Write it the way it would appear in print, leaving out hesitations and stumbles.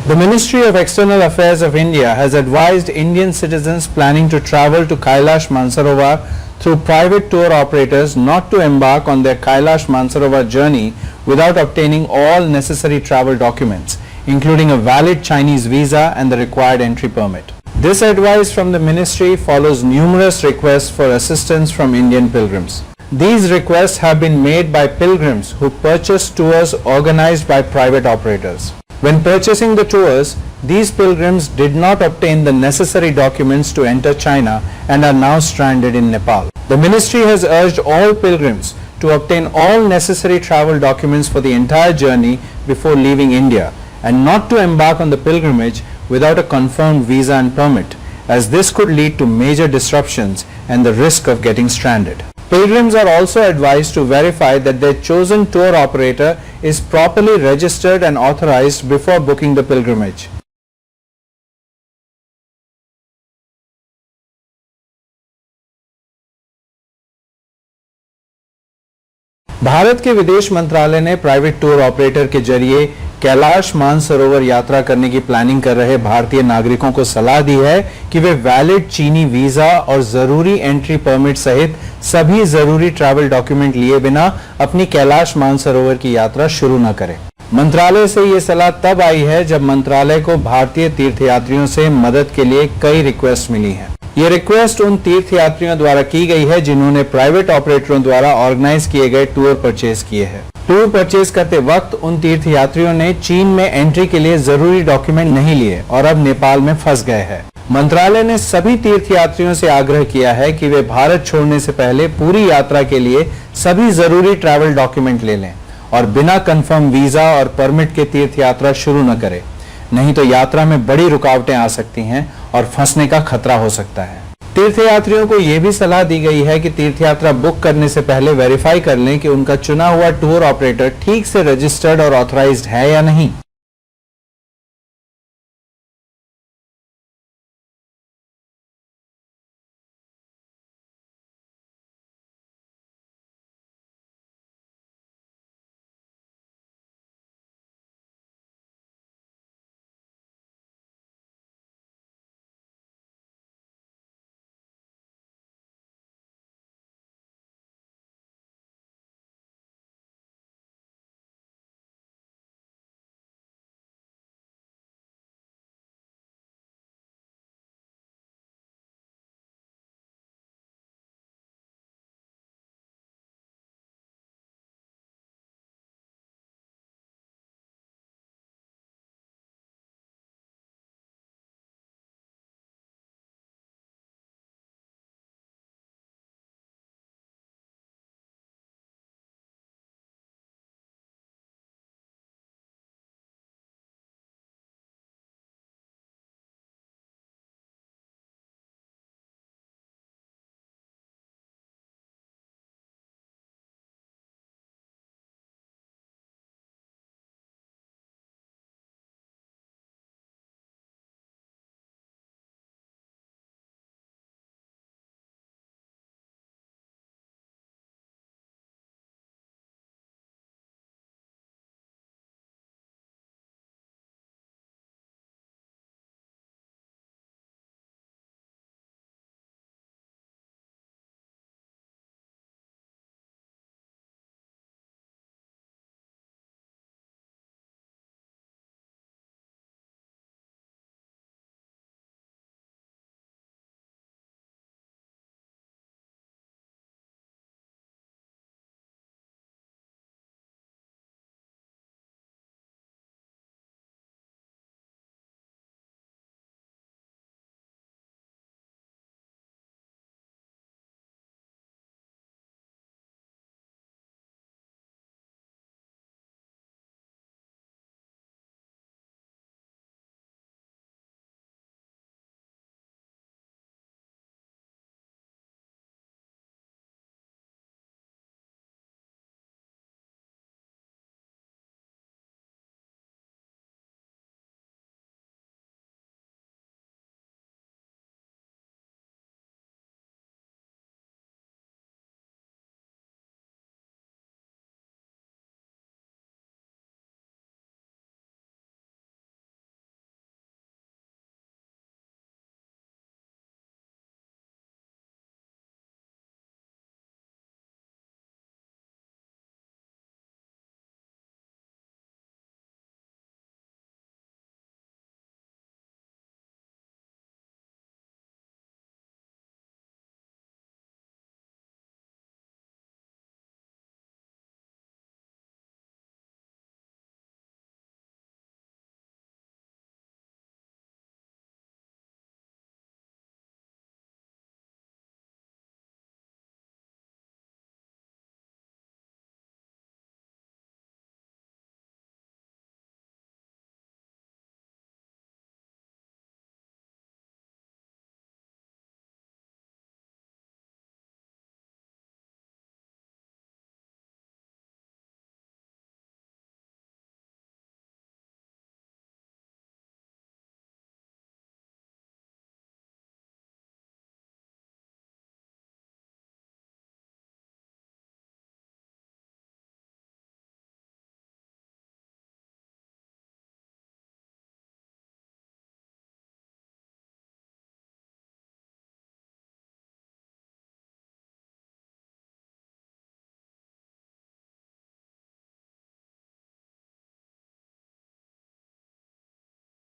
The Ministry of External Affairs of India has advised Indian citizens planning to travel to Kailash Mansarovar through private tour operators not to embark on their Kailash Mansarovar journey without obtaining all necessary travel documents, including a valid Chinese visa and the required entry permit. This advice from the ministry follows numerous requests for assistance from Indian pilgrims. These requests have been made by pilgrims who purchase tours organized by private operators. When purchasing the tours, these pilgrims did not obtain the necessary documents to enter China and are now stranded in Nepal. The ministry has urged all pilgrims to obtain all necessary travel documents for the entire journey before leaving India and not to embark on the pilgrimage without a confirmed visa and permit, as this could lead to major disruptions and the risk of getting stranded. Pilgrims are also advised to verify that their chosen tour operator is properly registered and authorized before booking the pilgrimage. Bharat के विदेश मंत्रालय ने private tour operator के जरिए कैलाश मानसरोवर यात्रा करने की planning कर रहे भारतीय नागरिकों को सलाह दी है कि वे वैलिड चीनी वीजा और जरूरी एंट्री परमिट सहित सभी जरूरी ट्रैवल डॉक्यूमेंट लिए बिना अपनी कैलाश मानसरोवर की यात्रा शुरू न करें। मंत्रालय से ये सलाह तब आई है जब मंत्रालय को भारतीय तीर्थयात्रियों से मदद के लिए कई रिक्वेस्ट मिली हैं। ये रिक्वेस्ट उन तीर्थयात्रियों द्वारा की गई है जिन्होंने प्राइवेट ऑपरेटरों द्वारा ऑर्गेनाइज किए गए टूर परचेज किए हैं। टूर परचेज करते वक्त उन तीर्थयात्रियों ने चीन में एंट्री के लिए जरूरी डॉक्यूमेंट नहीं लिए और अब नेपाल में फंस गए हैं। मंत्रालय ने सभी तीर्थयात्रियों से आग्रह किया है कि वे भारत छोड़ने से पहले पूरी यात्रा के लिए सभी जरूरी ट्रैवल डॉक्यूमेंट ले लें और बिना कंफर्म वीजा और परमिट के तीर्थ यात्रा शुरू न करें, नहीं तो यात्रा में बड़ी रुकावटें आ सकती हैं और फंसने का खतरा हो सकता है। तीर्थयात्रियों को यह भी सलाह दी गई है कि तीर्थयात्रा बुक करने से पहले वेरीफाई कर लें कि उनका चुना हुआ टूर ऑपरेटर ठीक से रजिस्टर्ड और ऑथराइज्ड है या नहीं।